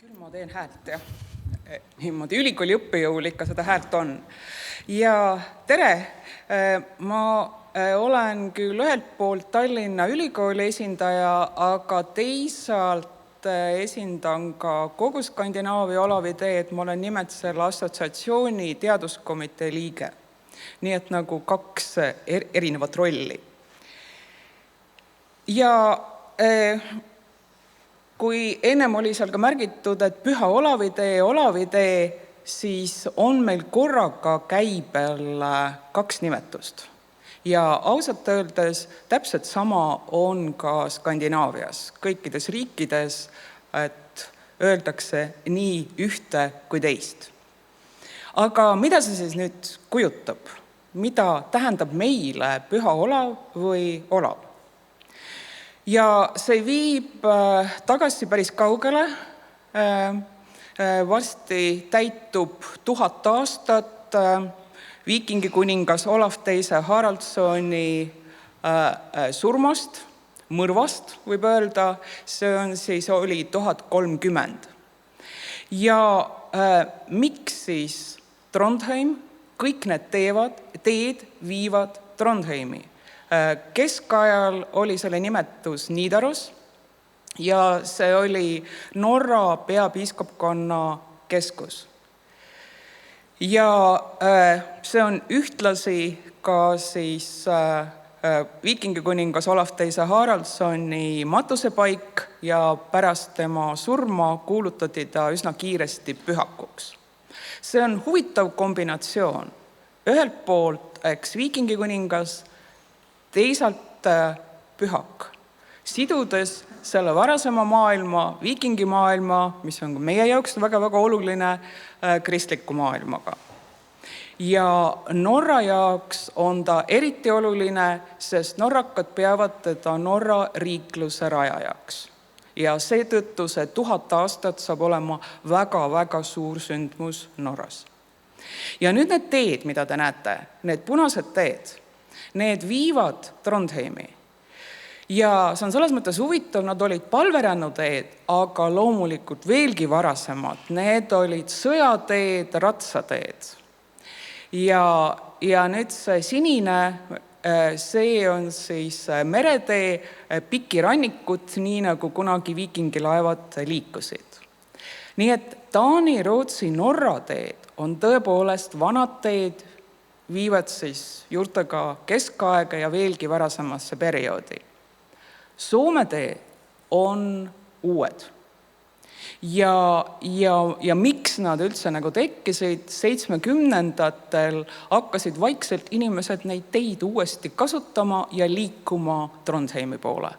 Küll ma teen häält, jah. Niimoodi ülikooli õppejõul ikka seda häält on. Ja tere! Ma olen küll ühelt poolt Tallinna Ülikooli esindaja, aga teisalt esindan ka kogu Skandinaavia oleviteed. Ma olen nimelt selle assotsiatsiooni teaduskomitee liige. Nii et nagu kaks erinevat rolli. Ja kui ennem oli seal ka märgitud, et Püha Olavitee, siis on meil korraga käibel kaks nimetust. Ja ausalt öeldes täpselt sama on ka Skandinaavias, kõikides riikides, et öeldakse nii ühte kui teist. Aga mida see siis nüüd kujutab? Mida tähendab meile Püha Olav või Olav? Ja see viib tagasi päris kaugele. Varsti täitub 1000 aastat viikingikuningas Olav II Haraldssoni surmast, mõrvast võib öelda. See on siis oli 1030. Ja miks siis Trondheim? Kõik need teed viivad Trondheimi. Keskajal oli selle nimetus Nidaros ja see oli Norra peapiiskopkonna keskus. Ja see on ühtlasi ka siis viikingikuningas Olav II Haraldssoni matusepaik ja pärast tema surma kuulutati ta üsna kiiresti pühakuks. See on huvitav kombinatsioon. Ühelt poolt viikingikuningas, teisalt pühak, sidudes selle varasema maailma, viikingimaailma, mis on meie jaoks väga-väga oluline, kristliku maailmaga. Ja Norra jaoks on ta eriti oluline, sest norrakad peavad teda Norra riikluse rajajaks. Ja seetõttu see 1000 aastat saab olema väga-väga suur sündmus Norras. Ja nüüd need teed, mida te näete, need punased teed, need viivad Trondheimi. Ja see on selles mõttes huvitav, nad olid palverännuteed, aga loomulikult veelgi varasemad. Need olid sõjateed, ratsateed. Ja nüüd see sinine, see on siis meretee, pikirannikut, nii nagu kunagi viikingilaevad liikusid. Nii et Taani, Rootsi, Norra teed on tõepoolest vanad teed, viivad siis juurtega keskaega ja veelgi varasemasse perioodi. Soome tee on uued. Ja miks nad üldse nagu tekkisid? 70-ndatel hakkasid vaikselt inimesed neid teid uuesti kasutama ja liikuma Trondheimi poole.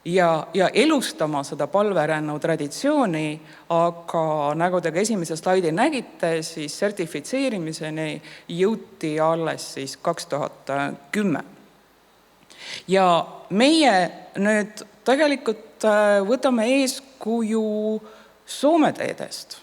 Ja elustama seda palverännu traditsiooni, aga nagu te ka esimese slaidi nägite, siis sertifitseerimiseni jõuti alles siis 2010. Ja meie nüüd tegelikult võtame eeskuju Soome teedest.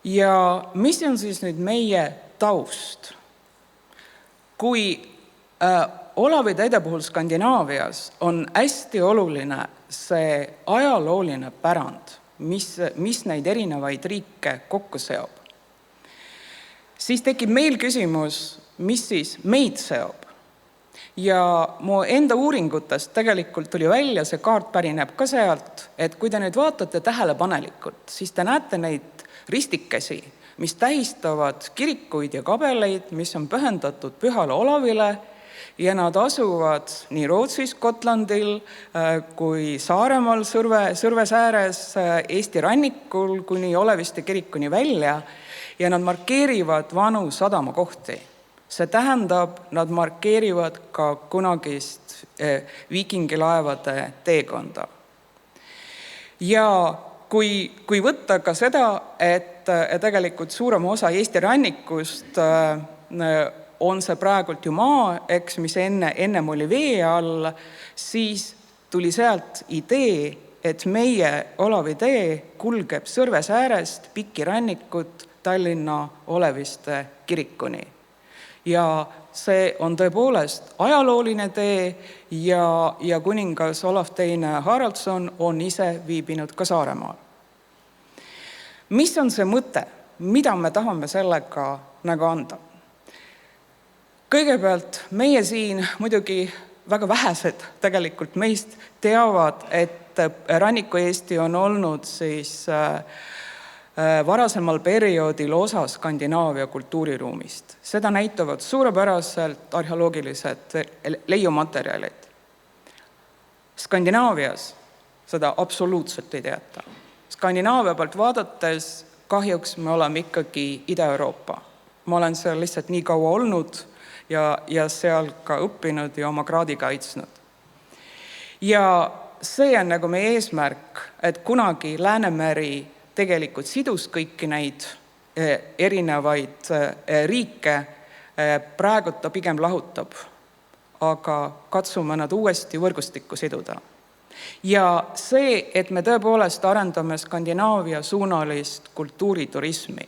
Ja mis on siis nüüd meie taust? Kui Olaviteede puhul Skandinaavias on hästi oluline see ajalooline pärand, mis neid erinevaid riike kokku seob, siis tekib meil küsimus, mis siis meid seob. Ja mu enda uuringutest tegelikult tuli välja, see kaart pärineb ka sealt, et kui te nüüd vaatate tähelepanelikult, siis te näete neid ristikesi, mis tähistavad kirikuid ja kabeleid, mis on pühendatud Pühale Olavile, ja nad asuvad nii Rootsis, Gotlandil kui Saaremaal Sõrves ääres, Eesti rannikul kuni Oleviste kirikuni välja ja nad markeerivad vanu sadamakohti. See tähendab, nad markeerivad ka kunagist viikingilaevade teekonda. Ja kui võtta ka seda, et tegelikult suurema osa Eesti rannikust on see praegult ju maa, mis ennem oli vee all, siis tuli sealt idee, et meie Olavitee kulgeb Sõrves äärest pikirannikut Tallinna Oleviste kirikuni. Ja see on tõepoolest ajalooline tee ja kuningas Olav II Haraldsson on ise viibinud ka Saaremaal. Mis on see mõte, mida me tahame sellega nagu anda? Kõigepealt meie siin muidugi väga vähesed tegelikult meist teavad, et Ranniku-Eesti on olnud siis varasemal perioodil osa Skandinaavia kultuuriruumist. Seda näitavad suurepäraselt arheoloogilised leiumaterjalid. Skandinaavias seda absoluutselt ei teata. Skandinaavia poolt vaadates kahjuks me oleme ikkagi Ida-Euroopa. Ma olen seal lihtsalt nii kaua olnud ja seal ka õppinud ja oma kraadi kaitsnud. Ja see on nagu meie eesmärk, et kunagi Läänemeri tegelikult sidus kõiki neid erinevaid riike, praegu ta pigem lahutab, aga katsume nad uuesti võrgustikku siduda. Ja see, et me tõepoolest arendame Skandinaavia suunalist kultuuriturismi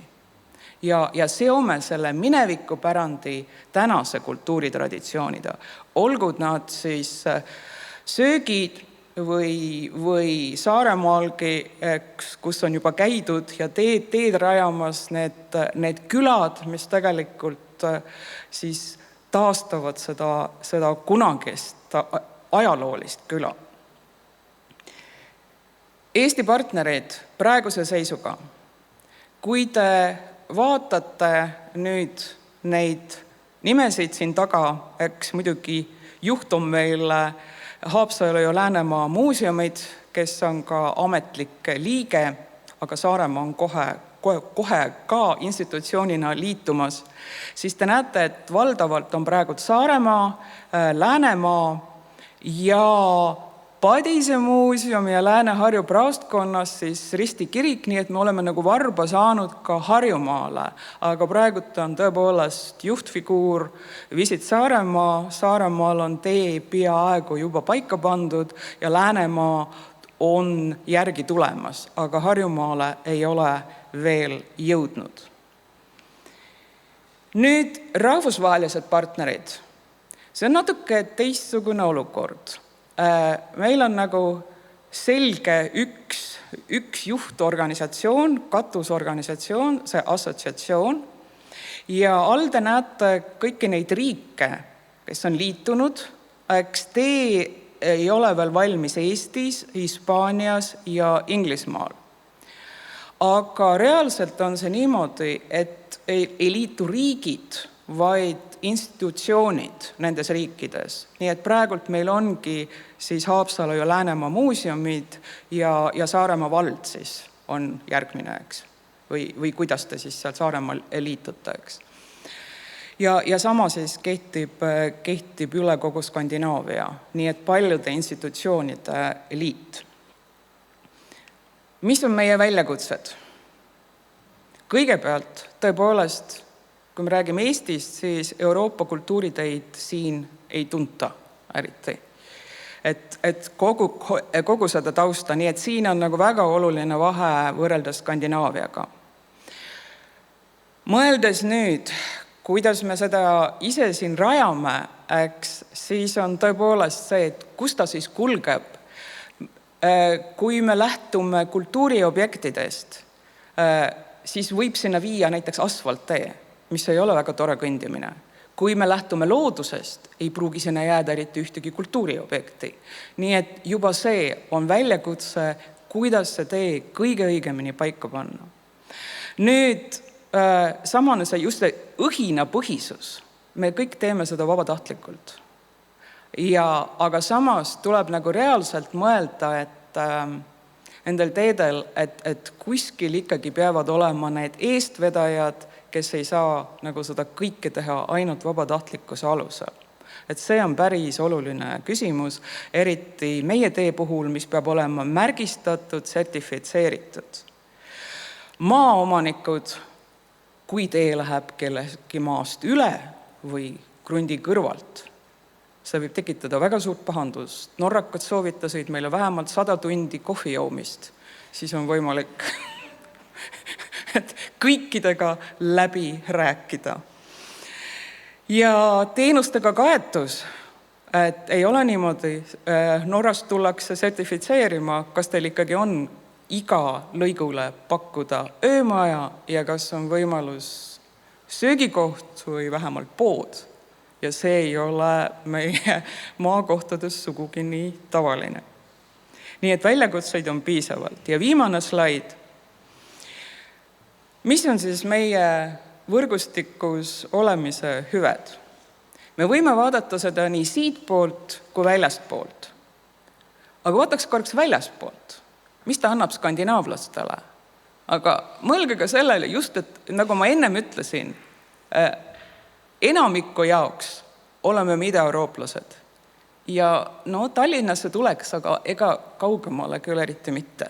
ja seome selle minevikupärandi tänase kultuuritraditsioonida, olgu nad siis söögid või Saaremaalgi, kus on juba käidud ja teed rajamas need külad, mis tegelikult siis taastavad seda kunagist ajaloolist küla. Eesti partnerid praeguse seisuga, kui te vaatate nüüd neid nimesid siin taga, eks muidugi juht on meil Haapsalu ja Läänemaa muuseumid, kes on ka ametlik liige, aga Saaremaa on kohe ka institutsioonina liitumas, siis te näete, et valdavalt on praegu Saaremaa, Läänemaa ja Padise muuseum ja Lääne-Harju praostkonnas siis Risti kirik, nii et me oleme nagu varba saanud ka Harjumaale. Aga praegu on tõepoolest juhtfiguur Visit Saaremaa. Saaremaal on tee peaaegu juba paika pandud ja Läänemaa on järgi tulemas, aga Harjumaale ei ole veel jõudnud. Nüüd rahvusvahelised partnerid. See on natuke teistsugune olukord. Meil on nagu selge üks juhtorganisatsioon, katusorganisatsioon, see assotsiatsioon ja all te näete kõiki neid riike, kes on liitunud, eks tee ei ole veel valmis Eestis, Hispaanias ja Inglismaal. Aga reaalselt on see niimoodi, et ei liitu riigid, vaid institutsioonid nendes riikides. Nii et praegult meil ongi siis Haapsalu ja Läänemaa muuseumid ja Saaremaa vald siis on järgmine, eks. Või kuidas te siis seal Saaremaal liitute, eks. Ja sama siis kehtib üle kogu Skandinaavia, nii et paljude institutsioonide liit. Mis on meie väljakutsed? Kõigepealt tõepoolest, kui me räägime Eestist, siis Euroopa kultuuriteid siin ei tunta eriti. Et kogu seda tausta, nii et siin on nagu väga oluline vahe võrreldes Skandinaaviaga. Mõeldes nüüd, kuidas me seda ise siin rajame, siis on tõepoolest see, et kus ta siis kulgeb. Kui me lähtume kultuuriobjektidest, siis võib sinna viia näiteks asfalttee, mis ei ole väga tore kõndimine. Kui me lähtume loodusest, ei pruugi sinna jääda eriti ühtegi kultuuriobjekti. Nii et juba see on väljakutse, kuidas see tee kõige õigemini paika panna. Nüüd samane see just see õhinapõhisus. Me kõik teeme seda vabatahtlikult. Aga samas tuleb nagu reaalselt mõelda, et nendel teedel, et kuskil ikkagi peavad olema need eestvedajad, kes ei saa nagu seda kõike teha ainult vabatahtlikkuse alusel. Et see on päris oluline küsimus, eriti meie tee puhul, mis peab olema märgistatud, sertifitseeritud. Maaomanikud, kui tee läheb kellegi maast üle või krundi kõrvalt, see võib tekitada väga suurt pahandust. Norrakad soovitasid meile vähemalt 100 tundi kohvi joomist, siis on võimalik et kõikidega läbi rääkida. Ja teenustega kaetus, et ei ole niimoodi, Norrast tullakse sertifitseerima, kas teil ikkagi on iga lõigule pakkuda öömaja ja kas on võimalus söögikoht või vähemalt pood. Ja see ei ole meie maakohtades sugugi nii tavaline. Nii et väljakutseid on piisavalt. Ja viimane slaid. Mis on siis meie võrgustikus olemise hüved? Me võime vaadata seda nii siitpoolt kui väljastpoolt. Aga vaataks korraks väljastpoolt. Mis ta annab skandinaavlastele? Aga mõelge ka sellele just, et nagu ma ennem ütlesin, enamiku jaoks oleme me idaeurooplased. Ja Tallinnasse tuleks, aga ega kaugemale küll eriti mitte.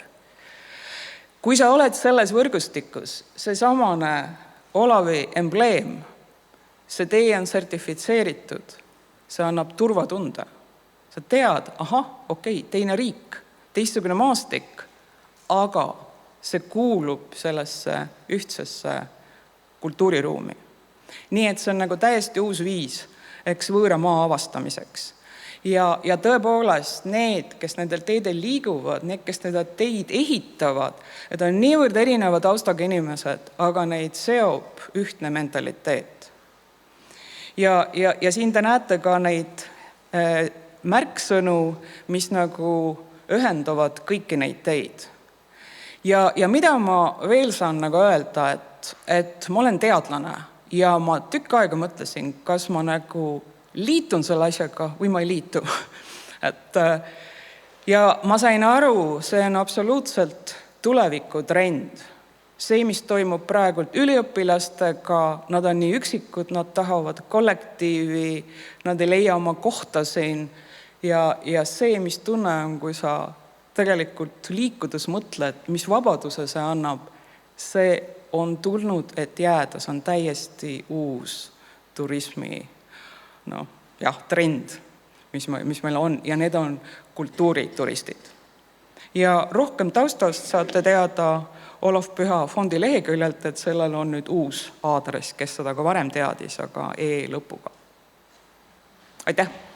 Kui sa oled selles võrgustikus, see samane Olavi embleem, see tee on sertifitseeritud, see annab turvatunde. Sa tead, okei, teine riik, teistsugune maastik, aga see kuulub sellesse ühtsesse kultuuriruumi. Nii et see on nagu täiesti uus viis, võõra maa avastamiseks. Ja tõepoolest need, kes nendel teedel liiguvad, need, kes neid teid ehitavad, et on niivõrd erinevad taustaga inimesed, aga neid seob ühtne mentaliteet. Ja siin te näete ka neid märksõnu, mis nagu ühendavad kõiki neid teid. Ja mida ma veel saan nagu öelda, et ma olen teadlane ja ma tükk aega mõtlesin, kas ma nagu liitun selle asjaga või ma ei liitu. Ja ma sain aru, see on absoluutselt tulevikutrend. See, mis toimub praegult üliõpilastega, nad on nii üksikud, nad tahavad kollektiivi, nad ei leia oma kohta siin. Ja see, mis tunne on, kui sa tegelikult liikudes mõtled, mis vabaduse see annab, see on tulnud, et jääda, see on täiesti uus turismi trend, mis meil on, ja need on kultuurituristid. Ja rohkem taustast saate teada Olav Püha fondi leheküljelt, et sellel on nüüd uus aadress, kes seda ka varem teadis, aga E lõpuga. Aitäh!